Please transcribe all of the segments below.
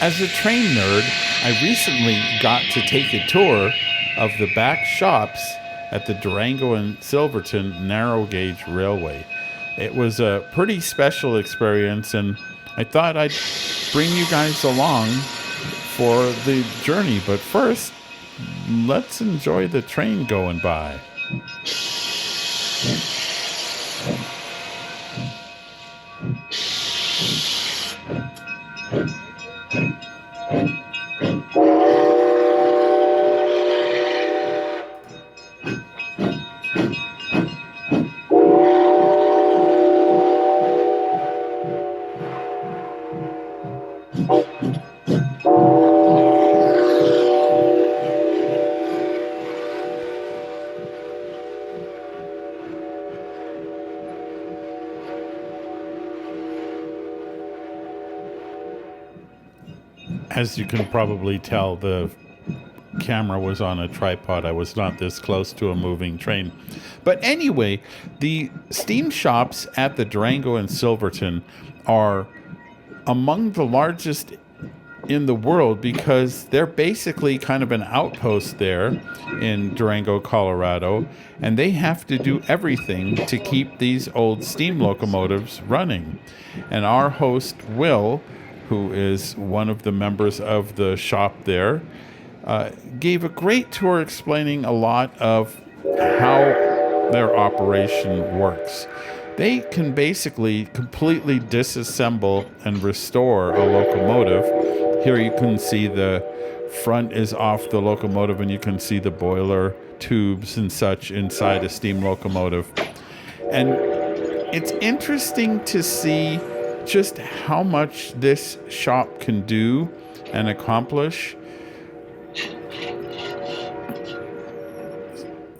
As a train nerd, I recently got to take a tour of the back shops at the Durango and Silverton narrow gauge railway. It was a pretty special experience, and I thought I'd bring you guys along for the journey. But first, let's enjoy the train going by. As you can probably tell, the camera was on a tripod. I was not this close to a moving train. But anyway, the steam shops at the Durango and Silverton are among the largest in the world because they're basically kind of an outpost there in Durango, Colorado, and they have to do everything to keep these old steam locomotives running. And our host, Will, who is one of the members of the shop there, gave a great tour explaining a lot of how their operation works. They can basically completely disassemble and restore a locomotive. Here you can see the front is off the locomotive, and you can see the boiler tubes and such inside a steam locomotive. And it's interesting to see just how much this shop can do and accomplish.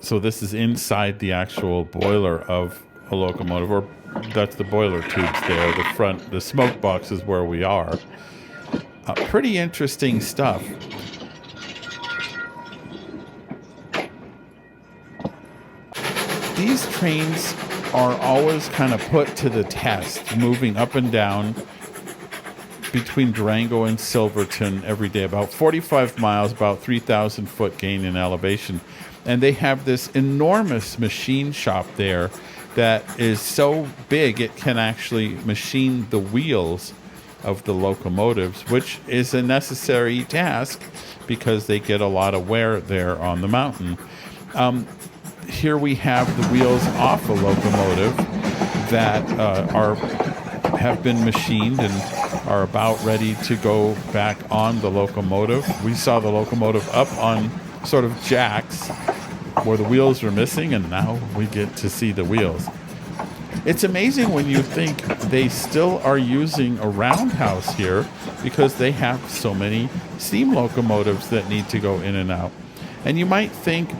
So this is inside the actual boiler of a locomotive, or that's the boiler tubes there. The front, the smoke box is where we are. Pretty interesting stuff. These trains are always kind of put to the test, moving up and down between Durango and Silverton every day, about 45 miles, about 3,000 foot gain in elevation. And they have this enormous machine shop there that is so big it can actually machine the wheels of the locomotives, which is a necessary task because they get a lot of wear there on the mountain. Here we have the wheels off a locomotive that have been machined and are about ready to go back on the locomotive. We saw the locomotive up on sort of jacks where the wheels were missing, and now we get to see the wheels. It's amazing when you think they still are using a roundhouse here because they have so many steam locomotives that need to go in and out. And you might think,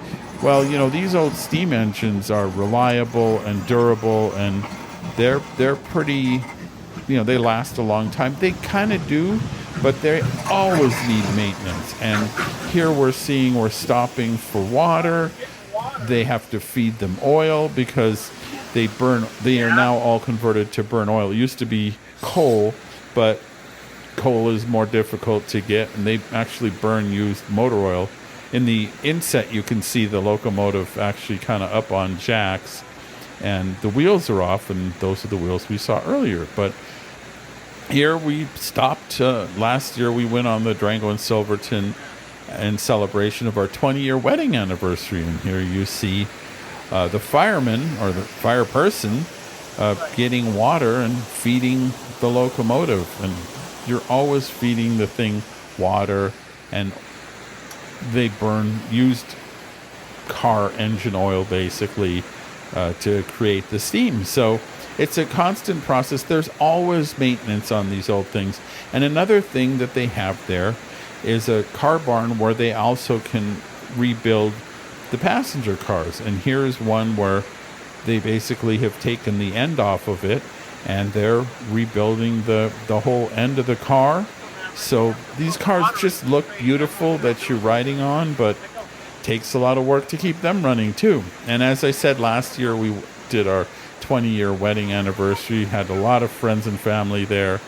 well, you know, these old steam engines are reliable and durable, and they're pretty, you know, they last a long time. They kind of do, but they always need maintenance. And here we're stopping for water. They have to feed them oil because they are now all converted to burn oil. It used to be coal, but coal is more difficult to get, and they actually burn used motor oil. In the inset, you can see the locomotive actually kind of up on jacks, and the wheels are off, and those are the wheels we saw earlier. But here we stopped. Last year, we went on the Durango and Silverton in celebration of our 20-year wedding anniversary, and here you see the fireman or the fire person getting water and feeding the locomotive. And you're always feeding the thing water, and they burn used car engine oil basically to create the steam. So it's a constant process. There's always maintenance on these old things. And another thing that they have there is a car barn where they also can rebuild the passenger cars. And here's one where they basically have taken the end off of it, and they're rebuilding the whole end of the car. So these cars just look beautiful that you're riding on, but takes a lot of work to keep them running too. And as I said, last year we did our 20-year wedding anniversary, had a lot of friends and family there,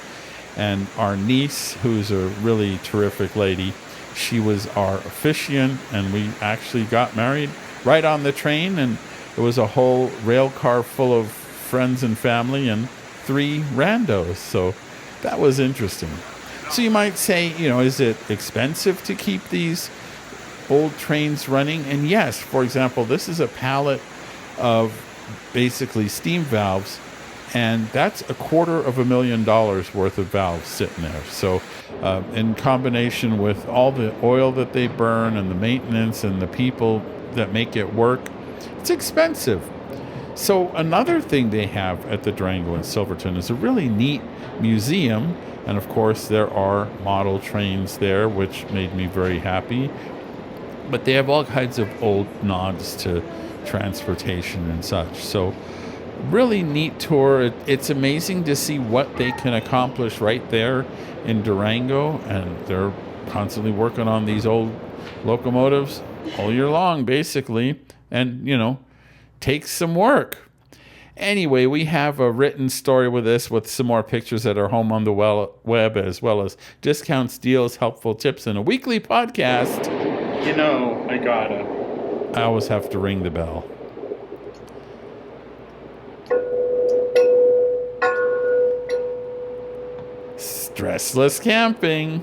And our niece, who's a really terrific lady, she was our officiant, and we actually got married right on the train. And it was a whole rail car full of friends and family and 3 randos. So that was interesting. So you might say, is it expensive to keep these old trains running? And yes, for example, this is a pallet of basically steam valves, and that's $250,000 worth of valves sitting there. So in combination with all the oil that they burn and the maintenance and the people that make it work, it's expensive. So another thing they have at the Durango in Silverton is a really neat museum. And of course, there are model trains there, which made me very happy. But they have all kinds of old nods to transportation and such. So really neat tour. It's amazing to see what they can accomplish right there in Durango. And they're constantly working on these old locomotives all year long, basically. And, takes some work. Anyway, we have a written story with this, with some more pictures at our home on the web, as well as discounts, deals, helpful tips, and a weekly podcast. I gotta. I always have to ring the bell. Stressless camping.